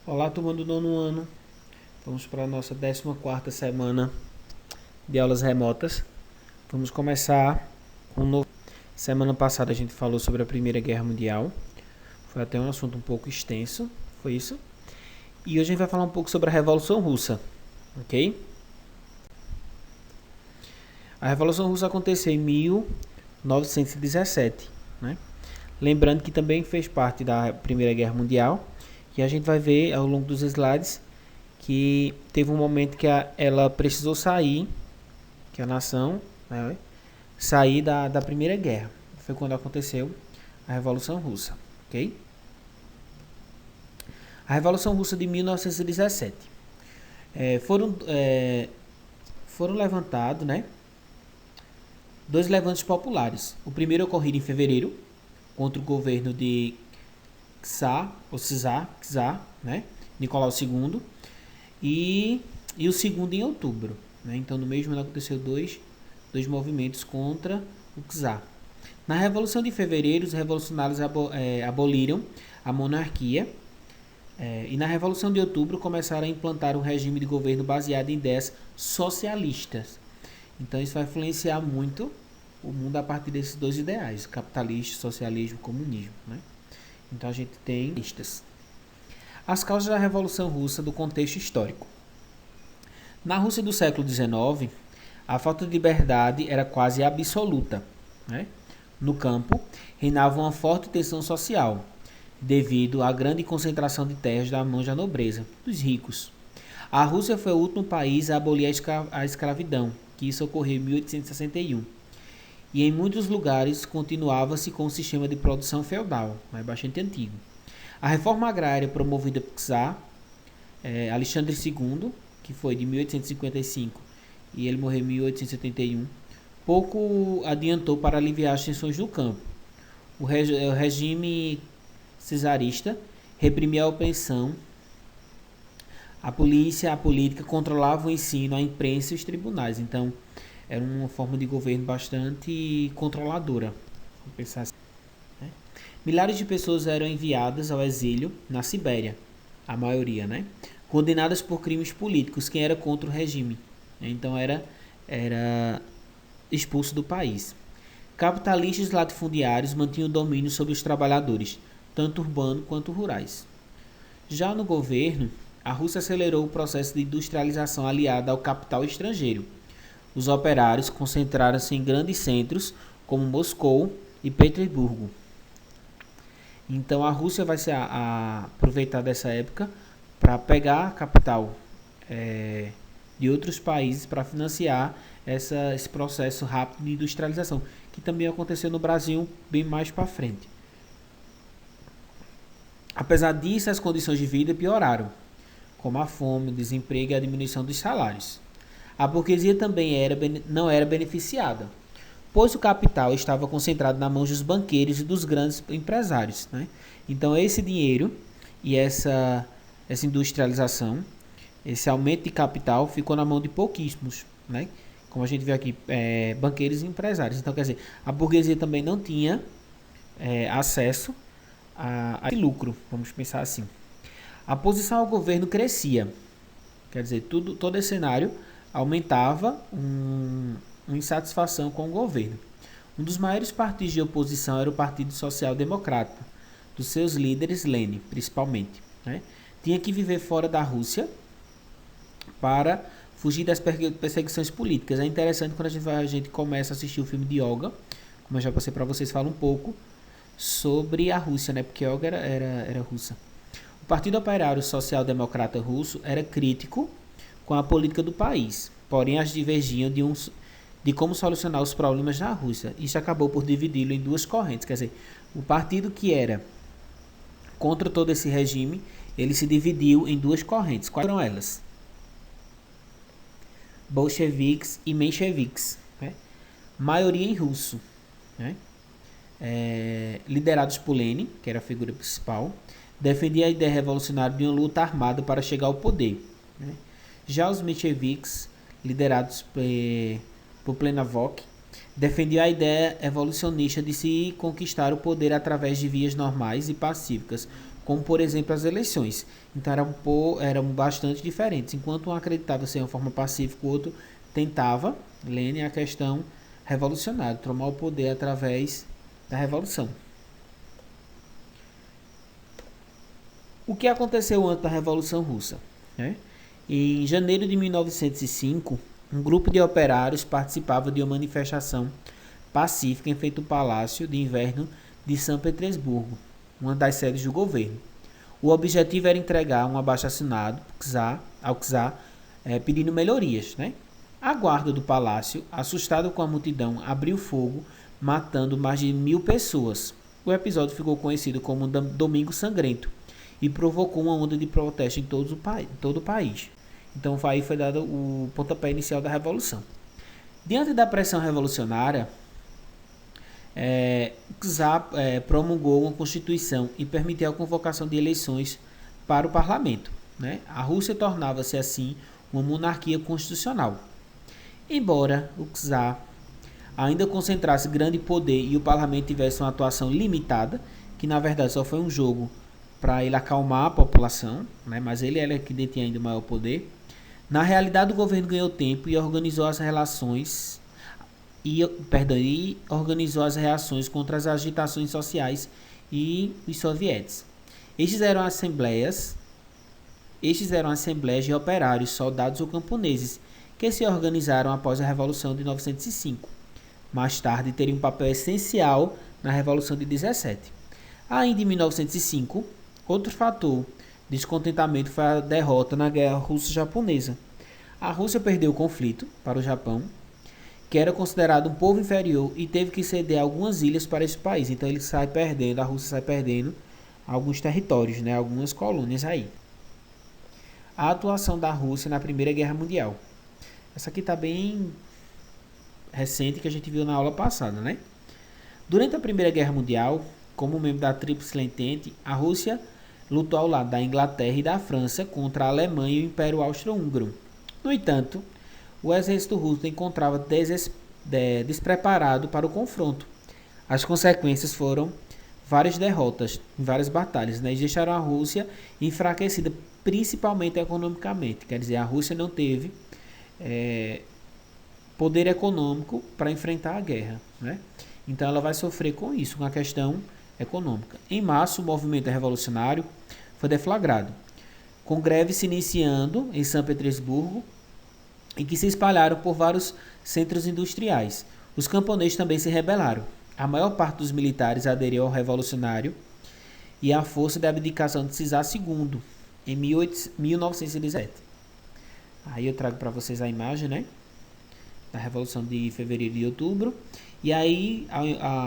Olá, turma do nono ano. Vamos para a nossa 14ª semana de aulas remotas. Vamos começar com um novo. Semana passada a gente falou sobre a Primeira Guerra Mundial. Foi até um assunto um pouco extenso, foi isso? E hoje a gente vai falar um pouco sobre a Revolução Russa, ok? A Revolução Russa aconteceu em 1917, né? Lembrando que também fez parte da Primeira Guerra Mundial. E a gente vai ver ao longo dos slides que teve um momento que ela precisou sair, que a nação, né, sair da Primeira Guerra. Foi quando aconteceu a Revolução Russa, ok? A Revolução Russa de 1917. Foram levantados, né, dois levantes populares. O primeiro ocorrido em fevereiro, contra o governo de Czar, né, Nicolau II, e o segundo em outubro. Né? Então, no mesmo ano aconteceu dois movimentos contra o czar. Na Revolução de Fevereiro, os revolucionários aboliram a monarquia, e na Revolução de Outubro começaram a implantar um regime de governo baseado em ideias socialistas. Então, isso vai influenciar muito o mundo a partir desses dois ideais, capitalismo, socialismo, comunismo. Né? Então, a gente tem listas. As causas da Revolução Russa do contexto histórico. Na Rússia do século XIX, a falta de liberdade era quase absoluta. Né? No campo, reinava uma forte tensão social, devido à grande concentração de terras da mão da nobreza, dos ricos. A Rússia foi o último país a abolir a escravidão, que isso ocorreu em 1861. E em muitos lugares continuava-se com o sistema de produção feudal, bastante antigo. A reforma agrária promovida por Czar Alexandre II, que foi de 1855 e ele morreu em 1871, pouco adiantou para aliviar as tensões no campo. O regime cesarista reprimia a opressão, a polícia, a política controlava o ensino, a imprensa e os tribunais. Então, era uma forma de governo bastante controladora. Vamos pensar assim. Milhares de pessoas eram enviadas ao exílio na Sibéria, a maioria, né? Condenadas por crimes políticos, quem era contra o regime. Então era expulso do país. Capitalistas latifundiários mantinham o domínio sobre os trabalhadores, tanto urbanos quanto rurais. Já no governo, a Rússia acelerou o processo de industrialização aliada ao capital estrangeiro. Os operários concentraram-se em grandes centros como Moscou e Petersburgo. Então a Rússia vai se aproveitar dessa época para pegar a capital de outros países para financiar esse processo rápido de industrialização, que também aconteceu no Brasil bem mais para frente. Apesar disso, as condições de vida pioraram, como a fome, o desemprego e a diminuição dos salários. A burguesia também não era beneficiada, pois o capital estava concentrado nas mãos dos banqueiros e dos grandes empresários. Né? Então, esse dinheiro e essa industrialização, esse aumento de capital ficou na mão de pouquíssimos, né? Como a gente vê aqui, banqueiros e empresários. Então, quer dizer, a burguesia também não tinha acesso a esse lucro, vamos pensar assim. A posição ao governo crescia, quer dizer, todo esse cenário aumentava uma insatisfação com o governo. Um dos maiores partidos de oposição era o Partido Social Democrata, dos seus líderes, Lenin, principalmente. Né? Tinha que viver fora da Rússia para fugir das perseguições políticas. É interessante quando a gente começa a assistir o filme de Olga, como eu já passei para vocês, fala um pouco sobre a Rússia, né? Porque Olga era russa. O Partido Operário Social Democrata Russo era crítico com a política do país, porém as divergiam de como solucionar os problemas na Rússia. Isso acabou por dividi-lo em duas correntes, quer dizer, o partido que era contra todo esse regime, ele se dividiu em duas correntes. Quais eram elas? Bolcheviques e mencheviques, né? Maioria em russo, né? Liderados por Lenin, que era a figura principal, defendia a ideia revolucionária de uma luta armada para chegar ao poder. Né? Já os mencheviques, liderados por Plenavok, defendia a ideia evolucionista de se conquistar o poder através de vias normais e pacíficas, como por exemplo as eleições. Então eram bastante diferentes. Enquanto um acreditava ser uma forma pacífica, o outro tentava, Lenin, a questão revolucionária, tomar o poder através da revolução. O que aconteceu antes da Revolução Russa? Né? Em janeiro de 1905, um grupo de operários participava de uma manifestação pacífica em frente ao Palácio de Inverno de São Petersburgo, uma das sedes do governo. O objetivo era entregar um abaixo-assinado ao czar pedindo melhorias. Né? A guarda do palácio, assustada com a multidão, abriu fogo, matando mais de 1.000 pessoas. O episódio ficou conhecido como Domingo Sangrento e provocou uma onda de protesto em todo o país. Então aí foi dado o pontapé inicial da Revolução. Diante da pressão revolucionária, o czar promulgou uma constituição e permitiu a convocação de eleições para o parlamento. Né? A Rússia tornava-se assim uma monarquia constitucional. Embora o czar ainda concentrasse grande poder e o parlamento tivesse uma atuação limitada, que na verdade só foi um jogo para ele acalmar a população, né? Mas ele era que detinha ainda o maior poder. Na realidade, o governo ganhou tempo e organizou as relações organizou as reações contra as agitações sociais e os sovietes. Estes eram assembleias de operários, soldados ou camponeses que se organizaram após a Revolução de 1905. Mais tarde, teriam um papel essencial na Revolução de 17. Ainda em 1905, outro fator de descontentamento foi a derrota na Guerra Russo-Japonesa. A Rússia perdeu o conflito para o Japão, que era considerado um povo inferior e teve que ceder algumas ilhas para esse país. Então a Rússia sai perdendo alguns territórios, né, algumas colônias aí. A atuação da Rússia na Primeira Guerra Mundial. Essa aqui está bem recente, que a gente viu na aula passada, né? Durante a Primeira Guerra Mundial, como membro da Tríplice Entente, a Rússia lutou ao lado da Inglaterra e da França contra a Alemanha e o Império Austro-Húngaro. No entanto, o exército russo encontrava despreparado para o confronto. As consequências foram várias derrotas em várias batalhas, né? E deixaram a Rússia enfraquecida, principalmente economicamente. Quer dizer, a Rússia não teve poder econômico para enfrentar a guerra, né? Então ela vai sofrer com isso, com a questão econômica. Em março, o movimento revolucionário foi deflagrado, com greves se iniciando em São Petersburgo e que se espalharam por vários centros industriais. Os camponeses também se rebelaram. A maior parte dos militares aderiu ao revolucionário e à força de abdicação de Czar II em 1917. Aí eu trago para vocês a imagem, né, da Revolução de Fevereiro e Outubro. E aí,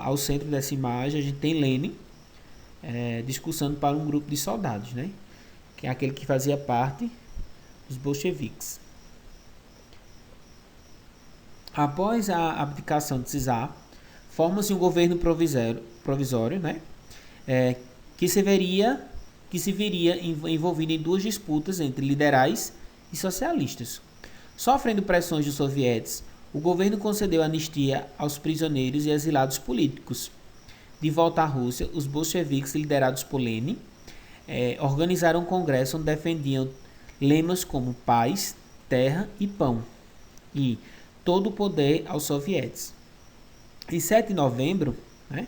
ao centro dessa imagem, a gente tem Lenin discursando para um grupo de soldados, né, que é aquele que fazia parte dos bolcheviques. Após a abdicação de Czar, forma-se um governo provisório, né, que se viria envolvido em duas disputas entre liberais e socialistas. Sofrendo pressões dos sovietes, o governo concedeu anistia aos prisioneiros e exilados políticos. De volta à Rússia, os bolcheviques, liderados por Lenin, organizaram um congresso onde defendiam lemas como paz, terra e pão, e todo o poder aos sovietes. Em 7 de novembro, né,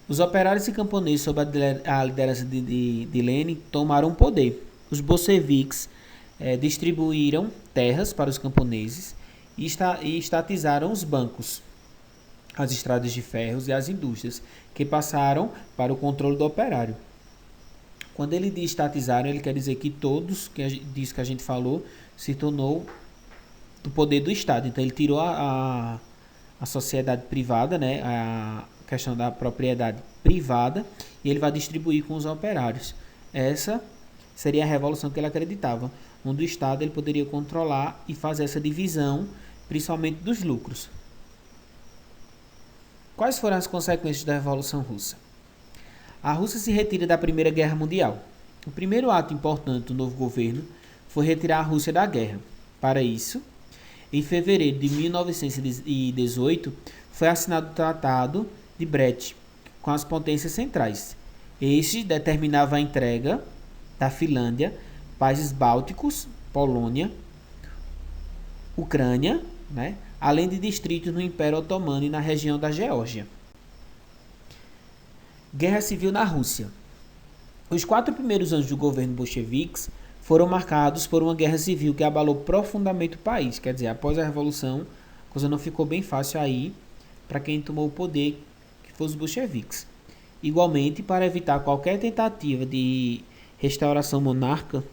os operários e camponeses, sob a liderança de Lenin, tomaram o poder. Os bolcheviques distribuíram terras para os camponeses e estatizaram os bancos, as estradas de ferros e as indústrias, que passaram para o controle do operário. Quando ele diz estatizaram, ele quer dizer que todos, disso que a gente falou, se tornou do poder do Estado. Então ele tirou a sociedade privada, né, a questão da propriedade privada, e ele vai distribuir com os operários. Essa seria a revolução que ele acreditava, onde o Estado ele poderia controlar e fazer essa divisão, principalmente dos lucros. Quais foram as consequências da Revolução Russa? A Rússia se retira da Primeira Guerra Mundial. O primeiro ato importante do novo governo foi retirar a Rússia da guerra. Para isso, em fevereiro de 1918, foi assinado o Tratado de Brest com as potências centrais. Este determinava a entrega da Finlândia, países bálticos, Polônia, Ucrânia, né, além de distritos no Império Otomano e na região da Geórgia. Guerra Civil na Rússia. Os 4 primeiros anos do governo bolcheviques foram marcados por uma guerra civil que abalou profundamente o país. Quer dizer, após a Revolução, a coisa não ficou bem fácil aí para quem tomou o poder, que foram os bolcheviques. Igualmente, para evitar qualquer tentativa de restauração monárquica,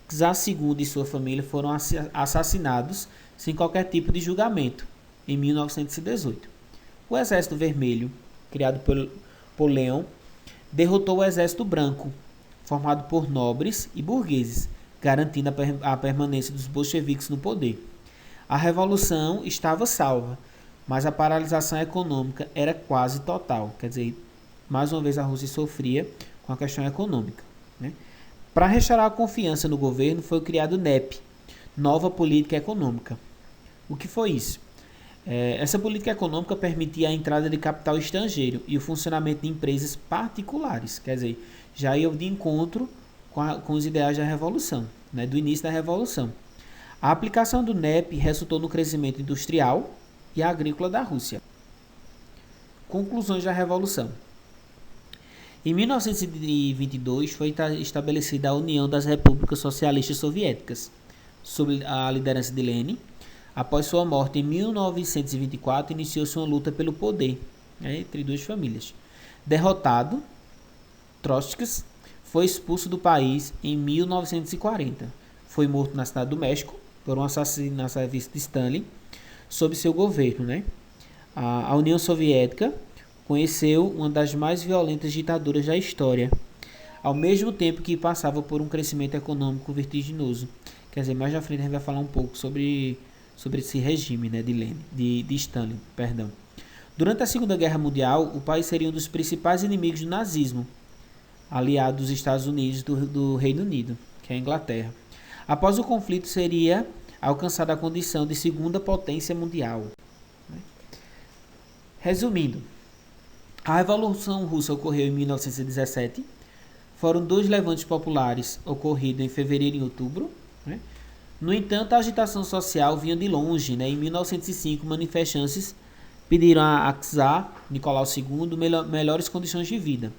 Czar II e sua família foram assassinados sem qualquer tipo de julgamento, em 1918. O Exército Vermelho, criado por Leon, derrotou o Exército Branco, formado por nobres e burgueses, garantindo a permanência dos bolcheviques no poder. A revolução estava salva, mas a paralisação econômica era quase total. Quer dizer, mais uma vez a Rússia sofria com a questão econômica, né? Para restaurar a confiança no governo, foi criado o NEP, Nova Política Econômica. O que foi isso? Essa política econômica permitia a entrada de capital estrangeiro e o funcionamento de empresas particulares. Quer dizer, já ia de encontro com os ideais da Revolução, né, do início da Revolução. A aplicação do NEP resultou no crescimento industrial e agrícola da Rússia. Conclusões da Revolução. Em 1922 foi estabelecida a União das Repúblicas Socialistas Soviéticas, sob a liderança de Lenin. Após sua morte em 1924, iniciou-se uma luta pelo poder, né, entre duas famílias. Derrotado, Trotsky foi expulso do país em 1940. Foi morto na cidade do México por um assassino a serviço de Stalin, sob seu governo, né? A União Soviética conheceu uma das mais violentas ditaduras da história, ao mesmo tempo que passava por um crescimento econômico vertiginoso. Quer dizer, mais na frente a gente vai falar um pouco sobre esse regime, né, de Stalin. Perdão. Durante a Segunda Guerra Mundial, o país seria um dos principais inimigos do nazismo, aliado dos Estados Unidos do Reino Unido, que é a Inglaterra. Após o conflito, seria alcançada a condição de segunda potência mundial. Resumindo, a Revolução Russa ocorreu em 1917. Foram 2 levantes populares ocorridos em fevereiro e outubro, né? No entanto, a agitação social vinha de longe, né? Em 1905, manifestantes pediram a Czar Nicolau II melhores condições de vida,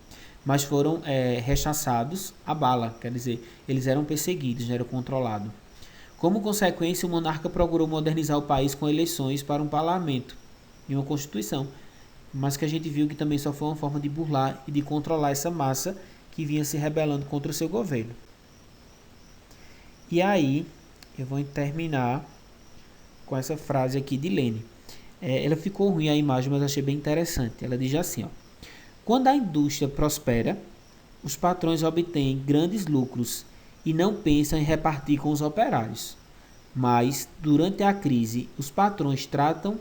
mas foram rechaçados a bala, quer dizer, eles eram perseguidos, eram controlados. Como consequência, o monarca procurou modernizar o país com eleições para um parlamento e uma constituição, mas que a gente viu que também só foi uma forma de burlar e de controlar essa massa que vinha se rebelando contra o seu governo. E aí, eu vou terminar com essa frase aqui de Lenin. Ela ficou ruim a imagem, mas achei bem interessante. Ela diz assim, ó: quando a indústria prospera, os patrões obtêm grandes lucros e não pensam em repartir com os operários. Mas, durante a crise, os patrões tratam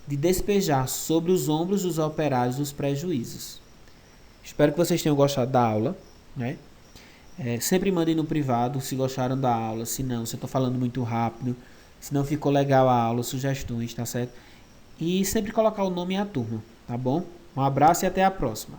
de despejar sobre os ombros dos operários os prejuízos. Espero que vocês tenham gostado da aula, né? Sempre mandem no privado se gostaram da aula, se não, se eu estou falando muito rápido, se não ficou legal a aula, sugestões, tá certo? E sempre colocar o nome e a turma, tá bom? Um abraço e até a próxima.